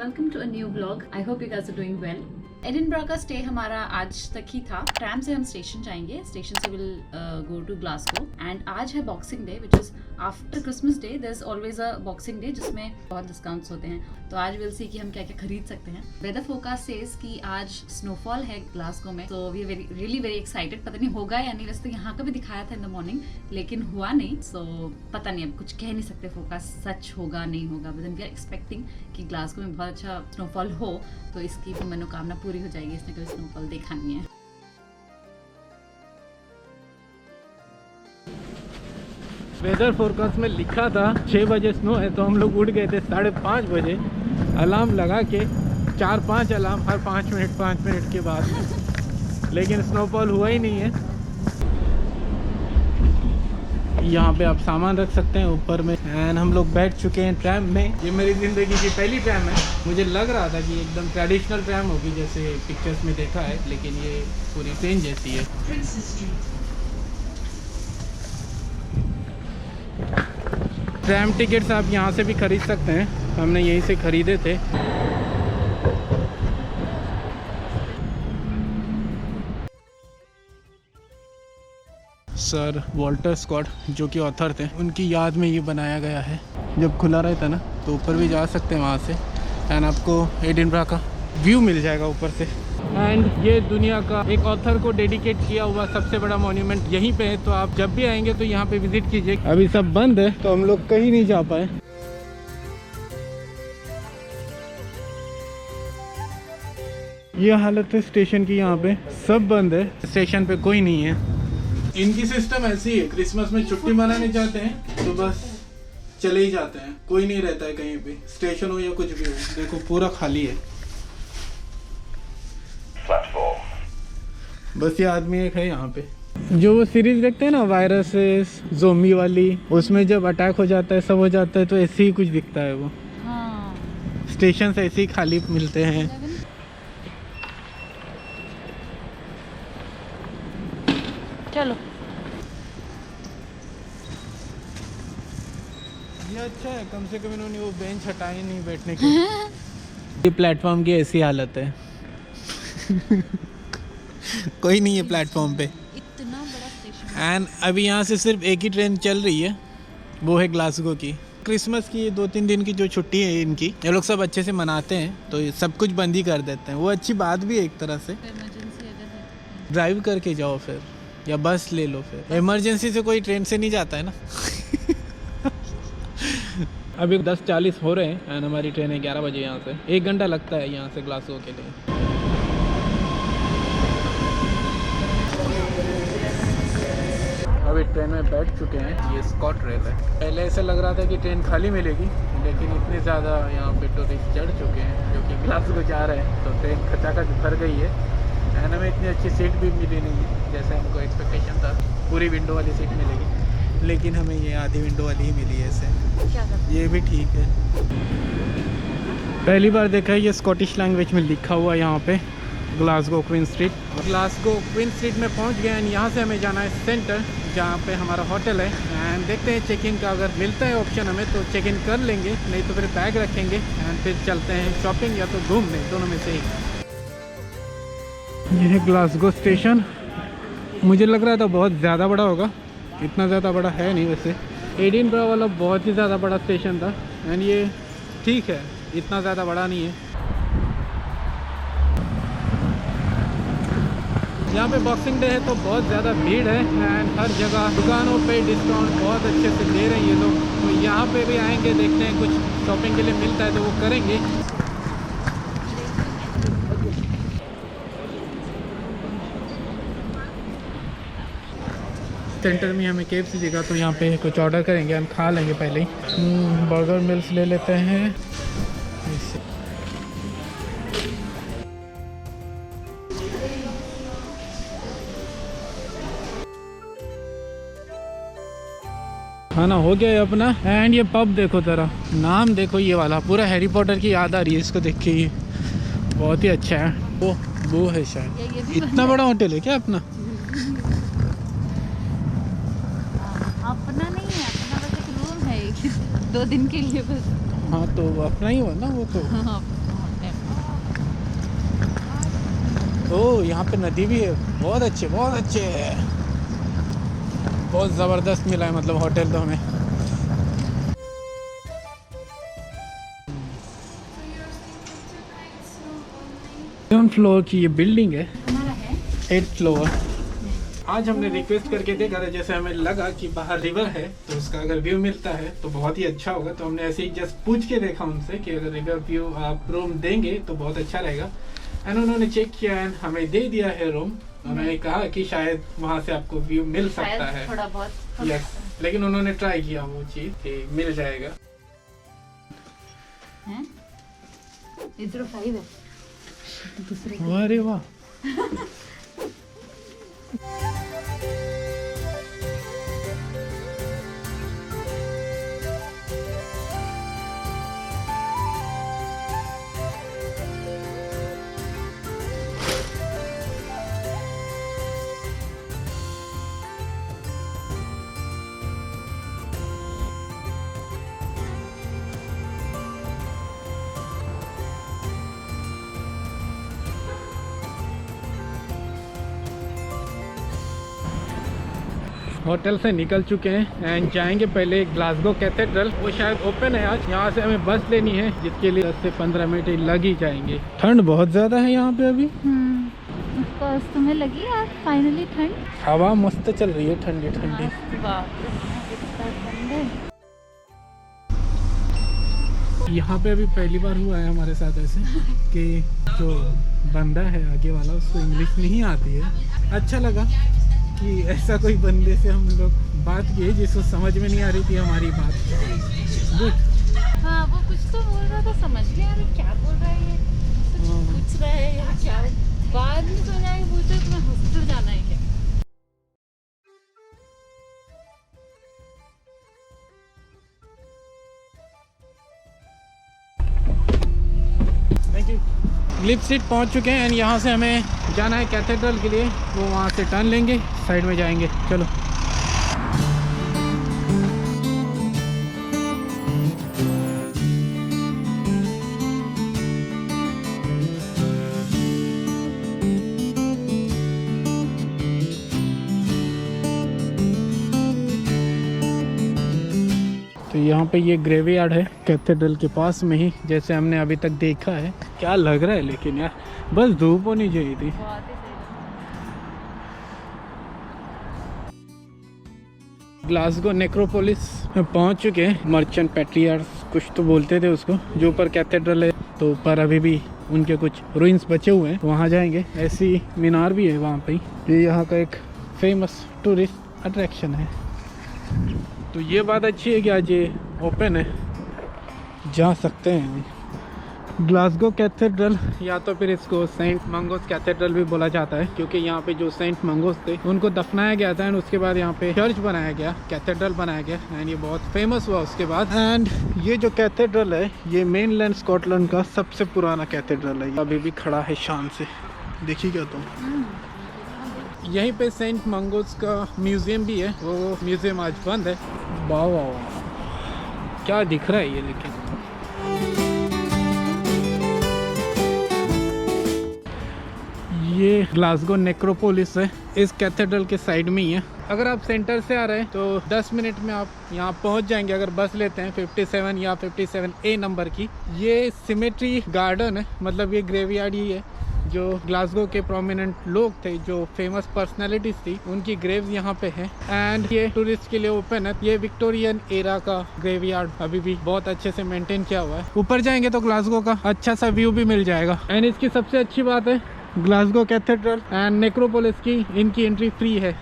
Welcome to a new vlog. I hope you guys are doing well. Edinburgh का stay हमारा आज तक ही था। ट्रैम से हम स्टेशन जाएंगे, स्टेशन से will go to Glasgow and आज है Boxing Day which is after Christmas Day. There is always a Boxing Day जिसमें बहुत डिस्काउंट्स होते हैं, तो आज विल सी कि हम क्या क्या खरीद सकते हैं। वेदर फोरकास्ट सेज कि आज स्नोफॉल है ग्लासगो में, तो we are really very excited. पता नहीं होगा या नहीं, वैसे तो यहाँ का भी दिखाया था इन द मॉर्निंग, लेकिन हुआ नहीं, सो पता नहीं, अब कुछ कह नहीं सकते फोरकास्ट सच होगा नहीं होगा, बट वी आर एक्सपेक्टिंग कि ग्लासगो में बहुत अच्छा स्नोफॉल हो, तो इसकी भी मनोकामना पूरी हो जाएगी। इसने कभी स्नोफॉल देखा नहीं है। वेदर फोरकास्ट में लिखा था 6 बजे स्नो है, तो हम लोग उठ गए थे 5:30 बजे, अलार्म लगा के 4-5 अलार्म हर 5 मिनट के बाद, लेकिन स्नोफॉल हुआ ही नहीं है। यहाँ पे आप सामान रख सकते हैं ऊपर में। एंड हम लोग बैठ चुके हैं ट्रैम में। ये मेरी ज़िंदगी की पहली ट्रैम है। मुझे लग रहा था कि एकदम ट्रेडिशनल ट्रैम होगी जैसे पिक्चर्स में देखा है, लेकिन ये पूरी ट्रेन जैसी है। ट्रैम टिकट्स आप यहाँ से भी खरीद सकते हैं, हमने यहीं से खरीदे थे। सर वॉल्टर स्कॉट जो कि ऑथर थे, उनकी याद में ये बनाया गया है। जब खुला रहता ना तो ऊपर भी जा सकते हैं वहाँ से, एंड आपको एडिनबरा का व्यू मिल जाएगा ऊपर से। एंड ये दुनिया का एक ऑथर को डेडिकेट किया हुआ सबसे बड़ा मॉन्यूमेंट यहीं पे है, तो आप जब भी आएंगे तो यहाँ पे विजिट कीजिए। अभी सब बंद है तो हम लोग कहीं नहीं जा पाए। ये हालत है स्टेशन की, यहाँ पे सब बंद है, स्टेशन पे कोई नहीं है। इनकी सिस्टम ऐसी है, क्रिसमस में छुट्टी मनाने जाते हैं तो बस चले ही जाते हैं, कोई नहीं रहता है कहीं पे, स्टेशन हो या कुछ भी हो। देखो पूरा खाली है, बस ये आदमी एक है यहाँ पे। जो वो सीरीज देखते हैं ना वायरसेस ज़ोंबी वाली, उसमें जब अटैक हो जाता है सब हो जाता है, तो ऐसे ही कुछ दिखता है वो। हाँ। स्टेशन से ऐसे ही खाली मिलते हैं। चलो, ये अच्छा है, कम से कम इन्होंने वो बेंच हटाई नहीं बैठने की। ये प्लेटफॉर्म की ऐसी हालत है। कोई नहीं है प्लेटफॉर्म पे। इतना बड़ा स्टेशन। एंड अभी यहाँ से सिर्फ एक ही ट्रेन चल रही है, वो है ग्लासगो की। क्रिसमस की 2-3 दिन की जो छुट्टी है इनकी, ये लोग सब अच्छे से मनाते हैं, तो ये सब कुछ बंद ही कर देते हैं। वो अच्छी बात भी है एक तरह से। इमरजेंसी अगर है, ड्राइव करके जाओ फिर, या बस ले लो फिर। इमरजेंसी से कोई ट्रेन से नहीं जाता है ना। अभी 10:40 हो रहे हैं एंड हमारी ट्रेन है 11 बजे। यहाँ से 1 घंटा लगता है यहाँ से ग्लासगो के लिए। अभी ट्रेन में बैठ चुके हैं, ये स्कॉट रेल है। पहले ऐसा लग रहा था कि ट्रेन खाली मिलेगी, लेकिन इतने ज़्यादा यहाँ पे टूरिस्ट चढ़ चुके हैं जो कि ग्लासगो जा रहे हैं, तो ट्रेन खचाखच भर गई है। एंड हमें इतनी अच्छी सीट भी मिली नहीं है जैसे हमको एक्सपेक्टेशन था, पूरी विंडो वाली सीट मिलेगी, लेकिन हमें ये आधी विंडो वाली ही मिली है ऐसे। ये भी ठीक है। पहली बार देखा है ये स्कॉटिश लैंग्वेज में लिखा हुआ यहाँ पे, Glasgow queen street. Glasgow queen street में पहुँच गए एंड यहाँ से हमें जाना है सेंटर, जहाँ पे हमारा होटल है। एंड देखते हैं चेक इन का अगर मिलता है ऑप्शन हमें तो चेक इन कर लेंगे, नहीं तो फिर बैग रखेंगे एंड फिर चलते हैं शॉपिंग या तो घूमने, दोनों में से ही। यह है ग्लासगो स्टेशन। मुझे लग रहा था बहुत ज़्यादा बड़ा होगा, इतना ज़्यादा बड़ा है नहीं। वैसे एडिनबरा वाला बहुत ही ज़्यादा बड़ा स्टेशन था एंड ये ठीक है, इतना ज़्यादा बड़ा नहीं है। यहाँ पे बॉक्सिंग डे है तो बहुत ज़्यादा भीड़ है एंड हर जगह दुकानों पे डिस्काउंट बहुत अच्छे से दे रही है लोग, तो यहाँ पे भी आएंगे, देखते हैं कुछ शॉपिंग के लिए मिलता है तो वो करेंगे। सेंटर में हमें KFC दिखा, तो यहाँ पे कुछ ऑर्डर करेंगे, हम खा लेंगे पहले ही। बर्गर मिल्स ले लेते हैं। खाना हो गया है अपना। एंड ये पब देखो, तेरा नाम देखो, ये वाला पूरा हैरी पॉटर की याद आ रही है इसको देख के। ये बहुत ही अच्छा है। वो है शायद। इतना बड़ा होटल है क्या अपना? अपना नहीं है, अपना बस एक रूम है 2 दिन के लिए बस। हाँ तो अपना ही हुआ ना वो तो। हाँ, ओह यहाँ पे नदी भी है, बहुत अच्छे बहुत अच्छे। बहुत ज़बरदस्त मिला है मतलब होटल तो हमें। ग्राउंड फ्लोर की ये बिल्डिंग है, हमारा है 8th फ्लोर। आज हमने रिक्वेस्ट करके देखा था, जैसे हमें लगा कि बाहर रिवर है तो उसका अगर व्यू मिलता है तो बहुत ही अच्छा होगा, तो हमने ऐसे ही जस्ट पूछ के देखा उनसे कि अगर रिवर व्यू आप रूम देंगे तो बहुत अच्छा रहेगा। एंड उन्होंने चेक किया एंड हमें दे दिया है रूम। उन्होंने कहा कि शायद वहाँ से आपको व्यू मिल सकता है थोड़ा बहुत। यस, लेकिन उन्होंने ट्राई किया वो चीज़ कि मिल जाएगा। 805 है दूसरे। अरे वाह। होटल से निकल चुके हैं एंड जाएंगे पहले ग्लासगो कैथेड्रल। वो शायद ओपन है आज। यहाँ से हमें बस लेनी है जिसके लिए 10 से 15 मिनट लग ही जाएंगे। ठंड बहुत ज़्यादा है यहाँ पे अभी। तुम्हें लगी आज फाइनली ठंड? हवा मस्त चल रही है, ठंडी ठंडी। यहाँ पे अभी पहली बार हुआ है हमारे साथ ऐसे कि जो बंदा है आगे वाला उसको इंग्लिश नहीं आती है। अच्छा लगा कि ऐसा कोई बंदे से हम लोग बात किए जिसको समझ में नहीं आ रही थी हमारी बात। गुड। हाँ वो कुछ तो बोल रहा था, समझ नहीं आ रही क्या बोल रहा है ये, पूछ रहा है या क्या। बाद में तो जाके पूछे तुम्हें हॉस्पिटल जाना है क्या। Thank you. ग्लिप सीट पहुँच चुके हैं एंड यहाँ से हमें जाना है कैथेड्रल के लिए। वो वहाँ से टर्न लेंगे, साइड में जाएंगे। चलो। तो यहाँ पे ये ग्रेवयार्ड है कैथेड्रल के पास में ही, जैसे हमने अभी तक देखा है। क्या लग रहा है लेकिन यार, बस धूप होनी चाहिए थी। ग्लासगो नेक्रोपोलिस में पहुँच चुके हैं। मर्चेंट पैट्रियार्क्स कुछ तो बोलते थे उसको, जो ऊपर कैथेड्रल है तो ऊपर अभी भी उनके कुछ रूइंस बचे हुए हैं, वहाँ जाएंगे। ऐसी मीनार भी है वहाँ पे। ये यहाँ का एक फेमस टूरिस्ट अट्रैक्शन है। तो ये बात अच्छी है कि आज ये ओपन है, जा सकते हैं। ग्लासगो कैथेड्रल, या तो फिर इसको सेंट मंगोस कैथेड्रल भी बोला जाता है, क्योंकि यहाँ पे जो सेंट मंगोस थे उनको दफनाया गया था एंड उसके बाद यहाँ पे चर्च बनाया गया, कैथेड्रल बनाया गया एंड ये बहुत फेमस हुआ उसके बाद। एंड ये जो कैथेड्रल है ये मेनलैंड स्कॉटलैंड का सबसे पुराना कैथेड्रल है। अभी भी खड़ा है शान से, देखिएगा तुम। यहीं पे सेंट मंगोस का म्यूजियम भी है, वो म्यूजियम आज बंद है। वाह वाह, क्या दिख रहा है ये। लेकिन ये ग्लासगो नेक्रोपोलिस है, इस कैथेड्रल के साइड में ही है। अगर आप सेंटर से आ रहे हैं तो 10 मिनट में आप यहाँ पहुँच जाएंगे, अगर बस लेते हैं 57 या 57A नंबर की। ये सिमेट्री गार्डन है, मतलब ये ग्रेवयार्ड ही है। जो ग्लासगो के प्रोमिनेंट लोग थे, जो फेमस पर्सनालिटीज थी, उनकी ग्रेव्स यहाँ पे हैं एंड ये टूरिस्ट के लिए ओपन है। ये विक्टोरियन एरा का ग्रेवयार्ड अभी भी बहुत अच्छे से मेंटेन किया हुआ है। ऊपर जाएंगे तो ग्लासगो का अच्छा सा व्यू भी मिल जाएगा। एंड इसकी सबसे अच्छी बात है, ग्लासगो कैथेड्रल एंड नेक्रोपोलिस की इनकी एंट्री फ्री है।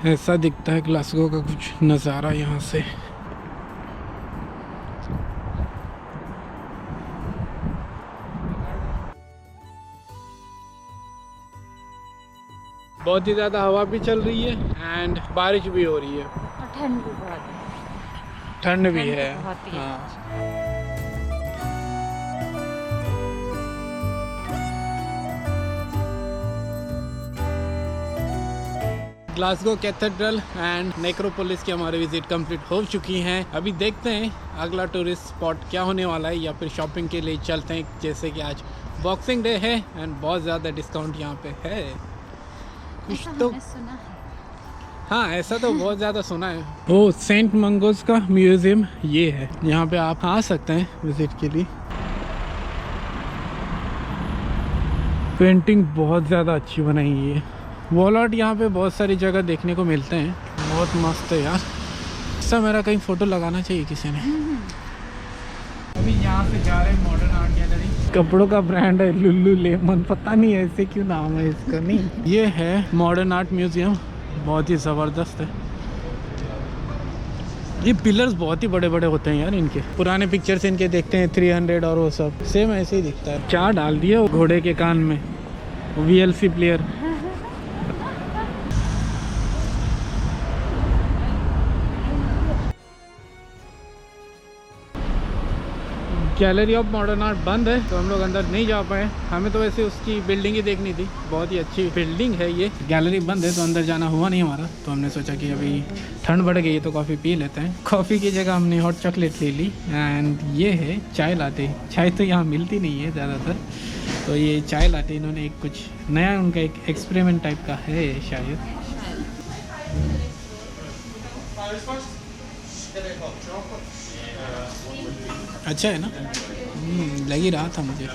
ऐसा दिखता है ग्लासगो का कुछ नज़ारा यहाँ से। बहुत ही ज़्यादा हवा भी चल रही है एंड बारिश भी हो रही है, ठंड भी बहुत है। ठंड भी है। बहुत ही है। हाँ। ग्लासगो कैथेड्रल एंड नेक्रोपोलिस की हमारी विजिट कंप्लीट हो चुकी हैं। अभी देखते हैं अगला टूरिस्ट स्पॉट क्या होने वाला है, या फिर शॉपिंग के लिए चलते हैं। जैसे कि आज बॉक्सिंग डे है एंड बहुत ज़्यादा डिस्काउंट यहाँ पे है। कुछ तो सुना है। हाँ, ऐसा तो बहुत ज़्यादा सुना है। ओ, सेंट मंगोस का म्यूज़ियम ये है, यहाँ पे आप आ सकते हैं विजिट के लिए। पेंटिंग बहुत ज़्यादा अच्छी बनाई है। वॉल आर्ट यहाँ पे बहुत सारी जगह देखने को मिलते हैं, बहुत मस्त है यार। ऐसा मेरा कहीं फ़ोटो लगाना चाहिए किसी ने। अभी यहाँ से जा रहे हैं मॉडर्न आर्ट गैलरी। कपड़ों का ब्रांड है लुल्लू लेमन, पता नहीं ऐसे क्यों नाम है इसका। नहीं, ये है मॉडर्न आर्ट म्यूज़ियम, बहुत ही ज़बरदस्त है। ये पिलर्स बहुत ही बड़े बड़े होते हैं यार इनके। पुराने पिक्चर्स इनके देखते हैं 300 और वो सब सेम ऐसे ही दिखता है। क्या डाल दिया वो घोड़े के कान में, VLC player. Gallery of modern art बंद है तो हम लोग अंदर नहीं जा पाए। हमें तो वैसे उसकी बिल्डिंग ही देखनी थी, बहुत ही अच्छी बिल्डिंग है ये। गैलरी बंद है तो अंदर जाना हुआ नहीं हमारा। तो हमने सोचा कि अभी ठंड बढ़ गई है तो कॉफ़ी पी लेते हैं। कॉफ़ी की जगह हमने हॉट चॉकलेट ले ली एंड ये है चाय लाटे। चाय तो यहाँ मिलती नहीं है ज़्यादातर, तो ये चाय लाटे इन्होंने एक कुछ नया, उनका एक एक्सपेरिमेंट टाइप का है शायद। अच्छा है ना, लग ही रहा था मुझे।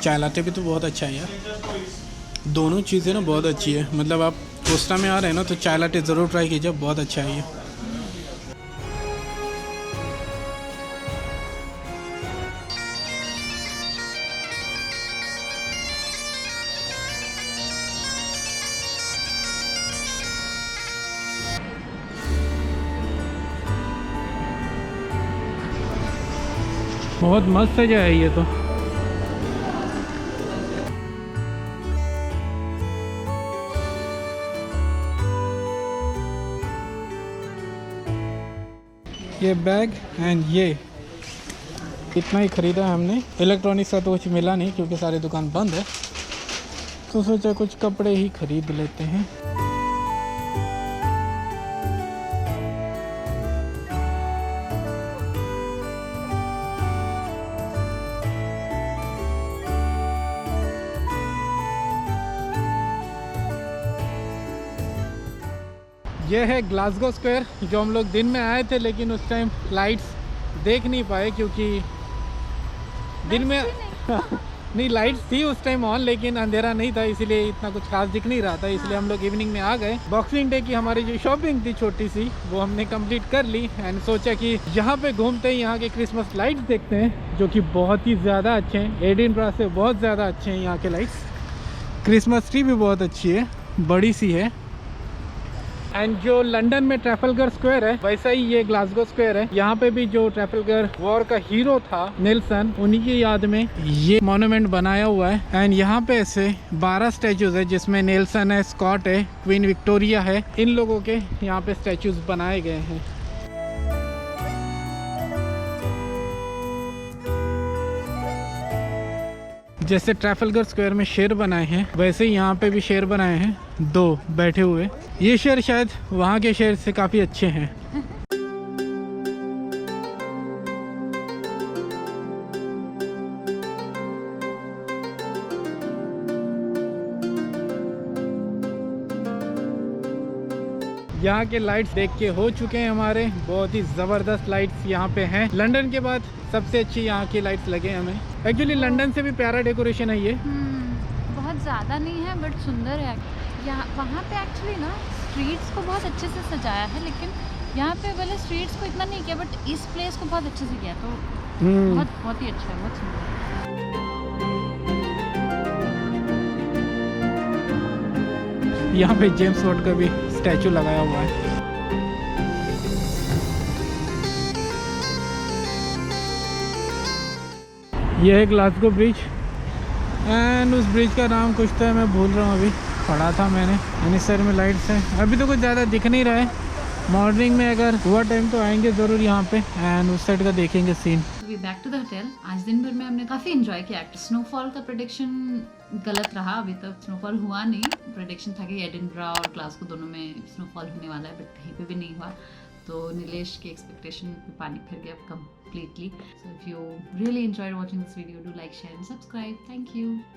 चाय लाटे भी तो बहुत अच्छा है यार। दोनों चीज़ें ना बहुत अच्छी है। मतलब आप कोस्टा में आ रहे हैं ना तो चाय लाटे ज़रूर ट्राई कीजिए, बहुत अच्छा है ये। बहुत मस्त जगह है ये तो। ये बैग एंड ये इतना ही ख़रीदा हमने। इलेक्ट्रॉनिक्स का तो कुछ मिला नहीं क्योंकि सारी दुकान बंद है, तो सोचा कुछ कपड़े ही खरीद लेते हैं। ये है ग्लासगो स्क्वायर, जो हम लोग दिन में आए थे लेकिन उस टाइम लाइट्स देख नहीं पाए क्योंकि दिन में नहीं लाइट्स थी उस टाइम ऑन, लेकिन अंधेरा नहीं था, इसीलिए इतना कुछ खास दिख नहीं रहा था। इसलिए हम लोग इवनिंग में आ गए। बॉक्सिंग डे की हमारी जो शॉपिंग थी छोटी सी, वो हमने कंप्लीट कर ली एंड सोचा कि यहाँ पे घूमते हैं, यहाँ के क्रिसमस लाइट्स देखते हैं जो कि बहुत ही ज़्यादा अच्छे हैं। एडिनबरा से बहुत ज़्यादा अच्छे हैं यहाँ के लाइट्स। क्रिसमस ट्री भी बहुत अच्छी है, बड़ी सी है। एंड जो लंदन में ट्रैफलगर स्क्वायर है, वैसा ही ये ग्लासगो स्क्वायर है। यहाँ पे भी जो ट्रैफलगर वॉर का हीरो था नेल्सन, उन्हीं की याद में ये मॉन्यूमेंट बनाया हुआ है। एंड यहाँ पे ऐसे 12 स्टैचूज है, जिसमें नेल्सन है, स्कॉट है, क्वीन विक्टोरिया है। इन लोगों के यहाँ पे स्टैचूज बनाए गए हैं। जैसे ट्रैफलगर स्क्वायर में शेर बनाए हैं, वैसे ही यहाँ पे भी शेर बनाए हैं, 2 बैठे हुए। ये शेर शायद वहाँ के शेर से काफ़ी अच्छे हैं। यहाँ के लाइट्स देख के हो चुके हैं हमारे। बहुत ही ज़बरदस्त लाइट्स यहाँ पे हैं। लंदन के बाद सबसे अच्छी यहाँ की लाइट्स लगे हमें। एक्चुअली लंदन से भी प्यारा डेकोरेशन है ये। बहुत ज़्यादा नहीं है बट सुंदर है। यहाँ वहाँ पे एक्चुअली ना स्ट्रीट्स को बहुत अच्छे से सजाया है, लेकिन यहाँ पे वाले स्ट्रीट्स को इतना नहीं किया, बट इस प्लेस को बहुत अच्छे से किया, तो बहुत ही अच्छा है, बहुत सुंदर है। यहाँ पे जेम्स बॉन्ड का भी स्टैचू लगाया हुआ है। यह है ग्लासगो ब्रिज एंड उस ब्रिज का नाम कुछ था, मैं भूल रहा हूँ, अभी पढ़ा था मैंने। यानी सर में लाइट्स हैं। अभी तो कुछ ज़्यादा दिख नहीं रहा है। मॉर्निंग में अगर हुआ टाइम तो आएंगे ज़रूर यहाँ पे एंड उस साइड का देखेंगे scene. We back to the hotel. आज दिन भर में हमने काफ़ी इन्जॉय किया। स्नोफॉल का प्रेडिक्शन गलत रहा, अभी तक स्नोफॉल हुआ नहीं। प्रेडिक्शन था कि एडिनब्रा और ग्लासगो दोनों में स्नोफॉल होने वाला है, बट कहीं पे भी नहीं हुआ। तो नीलेश की एक्सपेक्टेशन पे पानी फिर गया completely. So if you really enjoyed watching this video, do like, share and subscribe. Thank you.